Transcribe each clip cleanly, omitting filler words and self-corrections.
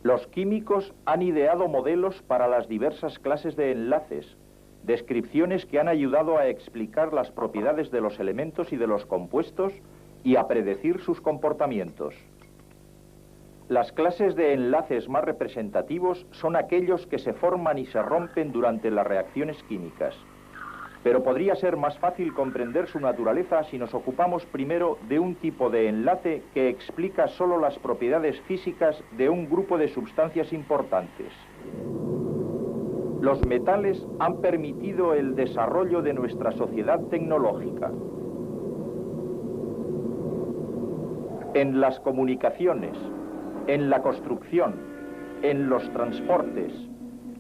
Los químicos han ideado modelos para las diversas clases de enlaces, descripciones que han ayudado a explicar las propiedades de los elementos y de los compuestos y a predecir sus comportamientos. Las clases de enlaces más representativos son aquellos que se forman y se rompen durante las reacciones químicas. Pero podría ser más fácil comprender su naturaleza si nos ocupamos primero de un tipo de enlace que explica solo las propiedades físicas de un grupo de sustancias importantes. Los metales han permitido el desarrollo de nuestra sociedad tecnológica. En las comunicaciones, en la construcción, en los transportes,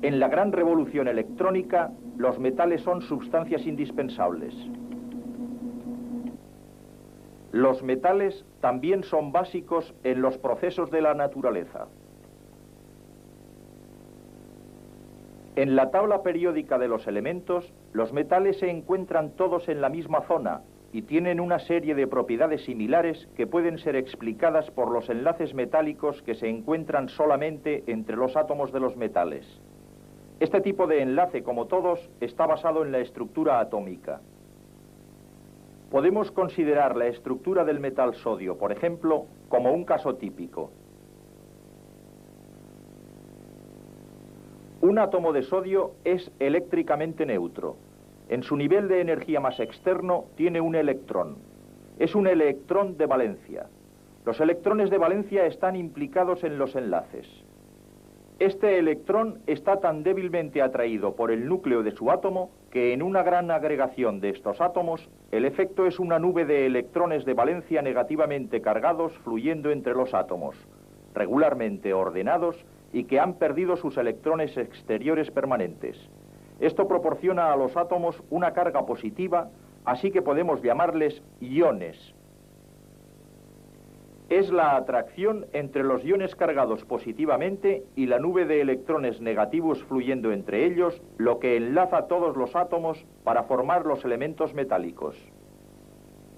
en la gran revolución electrónica, los metales son sustancias indispensables. Los metales también son básicos en los procesos de la naturaleza. En la tabla periódica de los elementos, los metales se encuentran todos en la misma zona y tienen una serie de propiedades similares que pueden ser explicadas por los enlaces metálicos que se encuentran solamente entre los átomos de los metales. Este tipo de enlace, como todos, está basado en la estructura atómica. Podemos considerar la estructura del metal sodio, por ejemplo, como un caso típico. Un átomo de sodio es eléctricamente neutro. En su nivel de energía más externo tiene un electrón. Es un electrón de valencia. Los electrones de valencia están implicados en los enlaces. Este electrón está tan débilmente atraído por el núcleo de su átomo que en una gran agregación de estos átomos, el efecto es una nube de electrones de valencia negativamente cargados fluyendo entre los átomos, regularmente ordenados y que han perdido sus electrones exteriores permanentes. Esto proporciona a los átomos una carga positiva, así que podemos llamarles iones. Es la atracción entre los iones cargados positivamente y la nube de electrones negativos fluyendo entre ellos lo que enlaza todos los átomos para formar los elementos metálicos.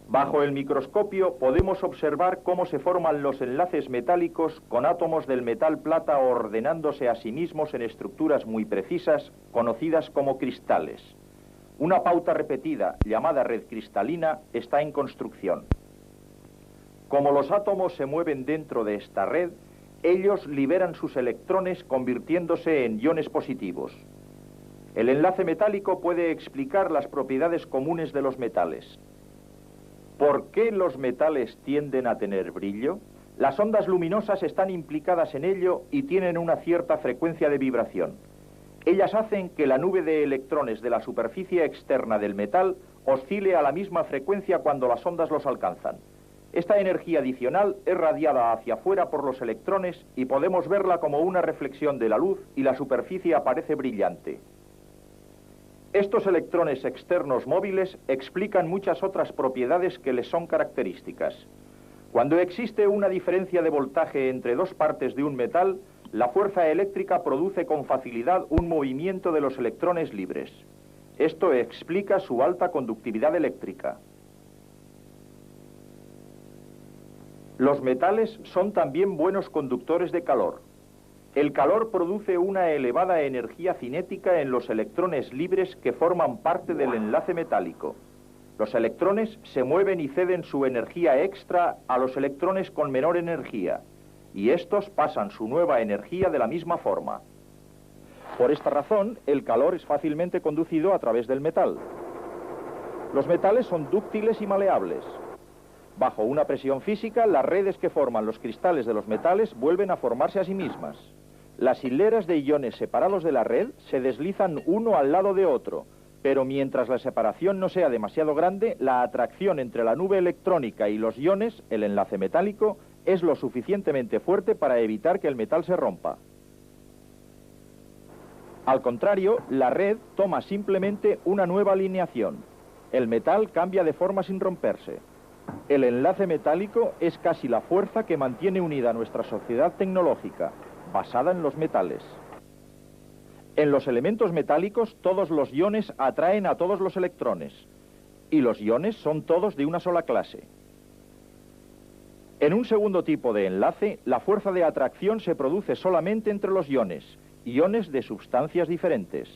Bajo el microscopio podemos observar cómo se forman los enlaces metálicos con átomos del metal plata ordenándose a sí mismos en estructuras muy precisas, conocidas como cristales. Una pauta repetida, llamada red cristalina, está en construcción. Como los átomos se mueven dentro de esta red, ellos liberan sus electrones convirtiéndose en iones positivos. El enlace metálico puede explicar las propiedades comunes de los metales. ¿Por qué los metales tienden a tener brillo? Las ondas luminosas están implicadas en ello y tienen una cierta frecuencia de vibración. Ellas hacen que la nube de electrones de la superficie externa del metal oscile a la misma frecuencia cuando las ondas los alcanzan. Esta energía adicional es radiada hacia afuera por los electrones y podemos verla como una reflexión de la luz y la superficie aparece brillante. Estos electrones externos móviles explican muchas otras propiedades que les son características. Cuando existe una diferencia de voltaje entre dos partes de un metal, la fuerza eléctrica produce con facilidad un movimiento de los electrones libres. Esto explica su alta conductividad eléctrica. Los metales son también buenos conductores de calor. El calor produce una elevada energía cinética en los electrones libres que forman parte del enlace metálico. Los electrones se mueven y ceden su energía extra a los electrones con menor energía, y estos pasan su nueva energía de la misma forma. Por esta razón, el calor es fácilmente conducido a través del metal. Los metales son dúctiles y maleables. Bajo una presión física, las redes que forman los cristales de los metales vuelven a formarse a sí mismas. Las hileras de iones separados de la red se deslizan uno al lado de otro, pero mientras la separación no sea demasiado grande, la atracción entre la nube electrónica y los iones, el enlace metálico, es lo suficientemente fuerte para evitar que el metal se rompa. Al contrario, la red toma simplemente una nueva alineación. El metal cambia de forma sin romperse. El enlace metálico es casi la fuerza que mantiene unida nuestra sociedad tecnológica, basada en los metales. En los elementos metálicos, todos los iones atraen a todos los electrones, y los iones son todos de una sola clase. En un segundo tipo de enlace, la fuerza de atracción se produce solamente entre los iones de sustancias diferentes.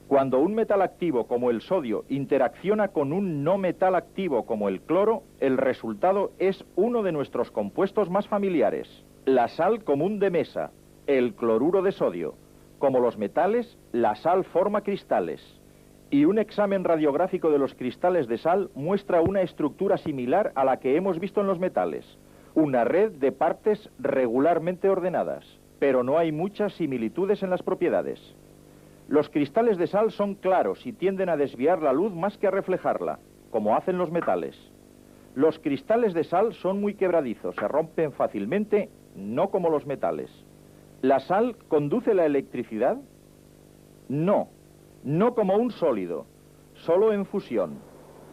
Cuando un metal activo como el sodio interacciona con un no metal activo como el cloro, el resultado es uno de nuestros compuestos más familiares, la sal común de mesa, el cloruro de sodio. Como los metales, la sal forma cristales. Y un examen radiográfico de los cristales de sal muestra una estructura similar a la que hemos visto en los metales, una red de partes regularmente ordenadas, pero no hay muchas similitudes en las propiedades. Los cristales de sal son claros y tienden a desviar la luz más que a reflejarla, como hacen los metales. Los cristales de sal son muy quebradizos, se rompen fácilmente, no como los metales. ¿La sal conduce la electricidad? No, no como un sólido, solo en fusión.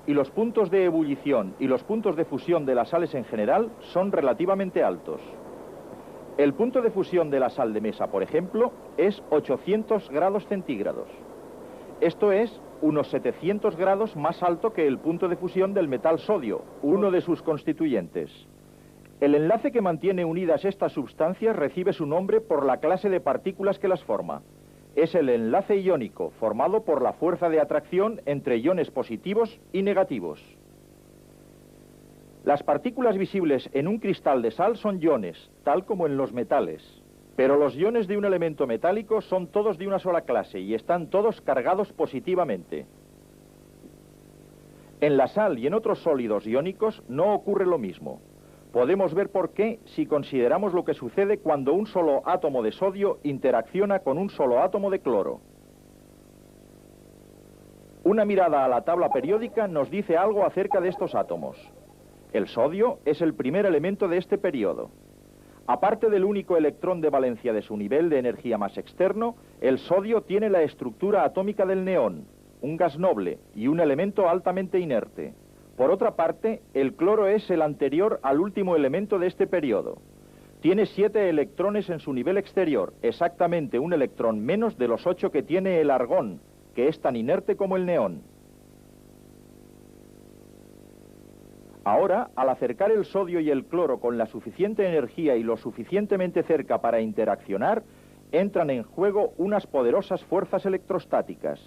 Y los puntos de ebullición y los puntos de fusión de las sales en general son relativamente altos. El punto de fusión de la sal de mesa, por ejemplo, es 800 grados centígrados. Esto es unos 700 grados más alto que el punto de fusión del metal sodio, uno de sus constituyentes. El enlace que mantiene unidas estas sustancias recibe su nombre por la clase de partículas que las forma. Es el enlace iónico, formado por la fuerza de atracción entre iones positivos y negativos. Las partículas visibles en un cristal de sal son iones, tal como en los metales. Pero los iones de un elemento metálico son todos de una sola clase y están todos cargados positivamente. En la sal y en otros sólidos iónicos no ocurre lo mismo. Podemos ver por qué si consideramos lo que sucede cuando un solo átomo de sodio interacciona con un solo átomo de cloro. Una mirada a la tabla periódica nos dice algo acerca de estos átomos. El sodio es el primer elemento de este periodo. Aparte del único electrón de valencia de su nivel de energía más externo, el sodio tiene la estructura atómica del neón, un gas noble y un elemento altamente inerte. Por otra parte, el cloro es el anterior al último elemento de este periodo. Tiene 7 electrones en su nivel exterior, exactamente un electrón menos de los 8 que tiene el argón, que es tan inerte como el neón. Ahora, al acercar el sodio y el cloro con la suficiente energía y lo suficientemente cerca para interaccionar, entran en juego unas poderosas fuerzas electrostáticas.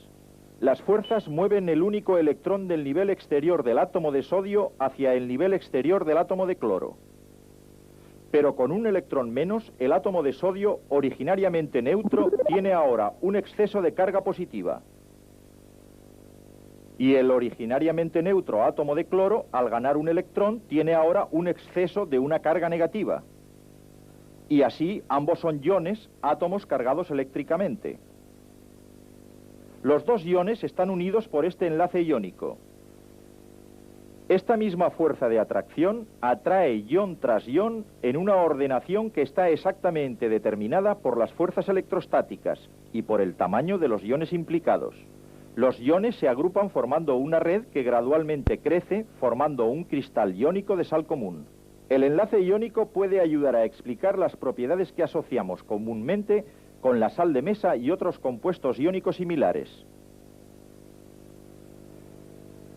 Las fuerzas mueven el único electrón del nivel exterior del átomo de sodio hacia el nivel exterior del átomo de cloro. Pero con un electrón menos, el átomo de sodio, originariamente neutro, tiene ahora un exceso de carga positiva. Y el originariamente neutro átomo de cloro, al ganar un electrón, tiene ahora un exceso de una carga negativa. Y así, ambos son iones, átomos cargados eléctricamente. Los dos iones están unidos por este enlace iónico. Esta misma fuerza de atracción atrae ion tras ion en una ordenación que está exactamente determinada por las fuerzas electrostáticas y por el tamaño de los iones implicados. Los iones se agrupan formando una red que gradualmente crece, formando un cristal iónico de sal común. El enlace iónico puede ayudar a explicar las propiedades que asociamos comúnmente con la sal de mesa y otros compuestos iónicos similares.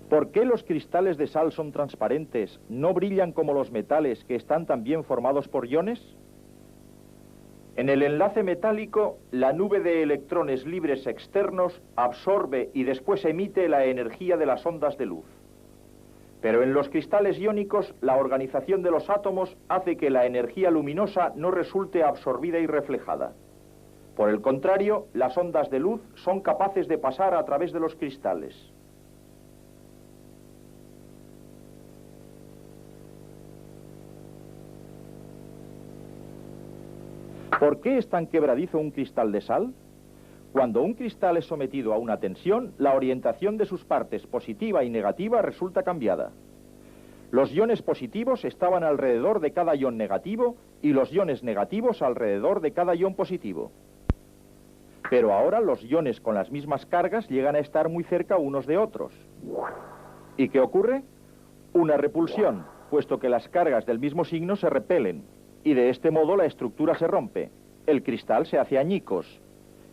¿Por qué los cristales de sal son transparentes, no brillan como los metales que están también formados por iones? En el enlace metálico, la nube de electrones libres externos absorbe y después emite la energía de las ondas de luz. Pero en los cristales iónicos, la organización de los átomos hace que la energía luminosa no resulte absorbida y reflejada. Por el contrario, las ondas de luz son capaces de pasar a través de los cristales. ¿Por qué es tan quebradizo un cristal de sal? Cuando un cristal es sometido a una tensión, la orientación de sus partes positiva y negativa resulta cambiada. Los iones positivos estaban alrededor de cada ion negativo y los iones negativos alrededor de cada ion positivo. Pero ahora los iones con las mismas cargas llegan a estar muy cerca unos de otros. ¿Y qué ocurre? Una repulsión, puesto que las cargas del mismo signo se repelen, y de este modo la estructura se rompe. El cristal se hace añicos.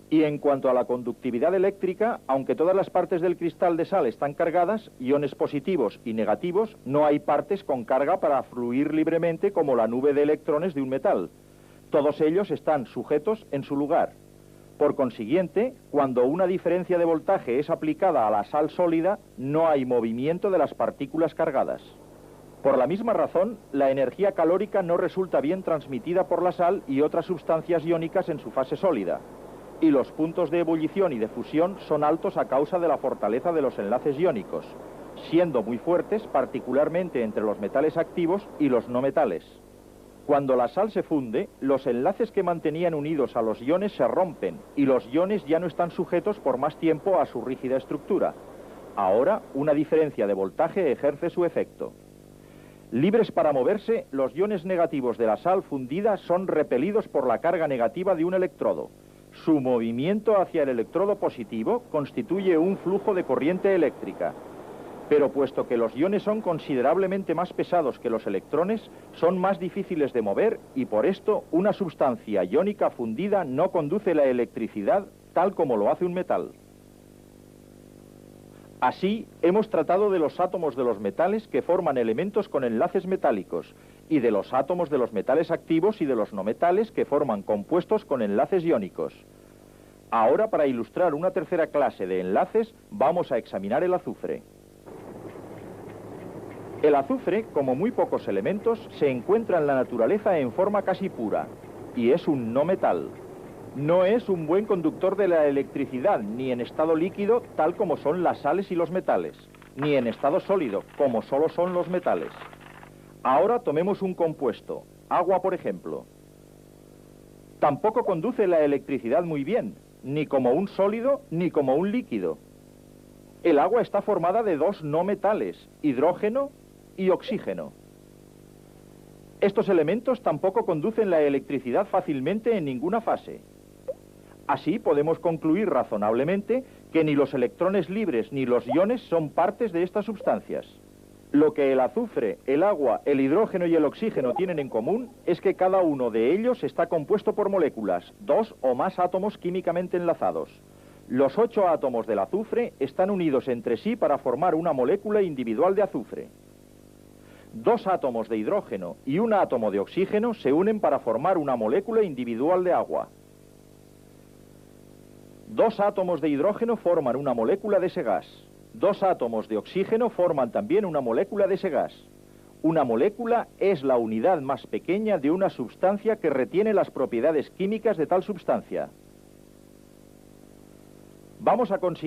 Y en cuanto a la conductividad eléctrica, aunque todas las partes del cristal de sal están cargadas, iones positivos y negativos, no hay partes con carga para fluir libremente como la nube de electrones de un metal. Todos ellos están sujetos en su lugar. Por consiguiente, cuando una diferencia de voltaje es aplicada a la sal sólida, no hay movimiento de las partículas cargadas. Por la misma razón, la energía calórica no resulta bien transmitida por la sal y otras sustancias iónicas en su fase sólida. Y los puntos de ebullición y de fusión son altos a causa de la fortaleza de los enlaces iónicos, siendo muy fuertes particularmente entre los metales activos y los no metales. Cuando la sal se funde, los enlaces que mantenían unidos a los iones se rompen y los iones ya no están sujetos por más tiempo a su rígida estructura. Ahora, una diferencia de voltaje ejerce su efecto. Libres para moverse, los iones negativos de la sal fundida son repelidos por la carga negativa de un electrodo. Su movimiento hacia el electrodo positivo constituye un flujo de corriente eléctrica. Pero puesto que los iones son considerablemente más pesados que los electrones, son más difíciles de mover y por esto una sustancia iónica fundida no conduce la electricidad tal como lo hace un metal. Así, hemos tratado de los átomos de los metales que forman elementos con enlaces metálicos y de los átomos de los metales activos y de los no metales que forman compuestos con enlaces iónicos. Ahora, para ilustrar una tercera clase de enlaces, vamos a examinar el azufre. El azufre, como muy pocos elementos, se encuentra en la naturaleza en forma casi pura y es un no metal. No es un buen conductor de la electricidad, ni en estado líquido, tal como son las sales y los metales, ni en estado sólido, como solo son los metales. Ahora tomemos un compuesto, agua por ejemplo. Tampoco conduce la electricidad muy bien, ni como un sólido, ni como un líquido. El agua está formada de dos no metales, hidrógeno y oxígeno. Estos elementos tampoco conducen la electricidad fácilmente en ninguna fase. Así podemos concluir razonablemente que ni los electrones libres ni los iones son partes de estas sustancias. Lo que el azufre, el agua, el hidrógeno y el oxígeno tienen en común es que cada uno de ellos está compuesto por moléculas, dos o más átomos químicamente enlazados. Los 8 átomos del azufre están unidos entre sí para formar una molécula individual de azufre. 2 átomos de hidrógeno y un átomo de oxígeno se unen para formar una molécula individual de agua. 2 átomos de hidrógeno forman una molécula de ese gas. 2 átomos de oxígeno forman también una molécula de ese gas. Una molécula es la unidad más pequeña de una sustancia que retiene las propiedades químicas de tal sustancia. Vamos a considerar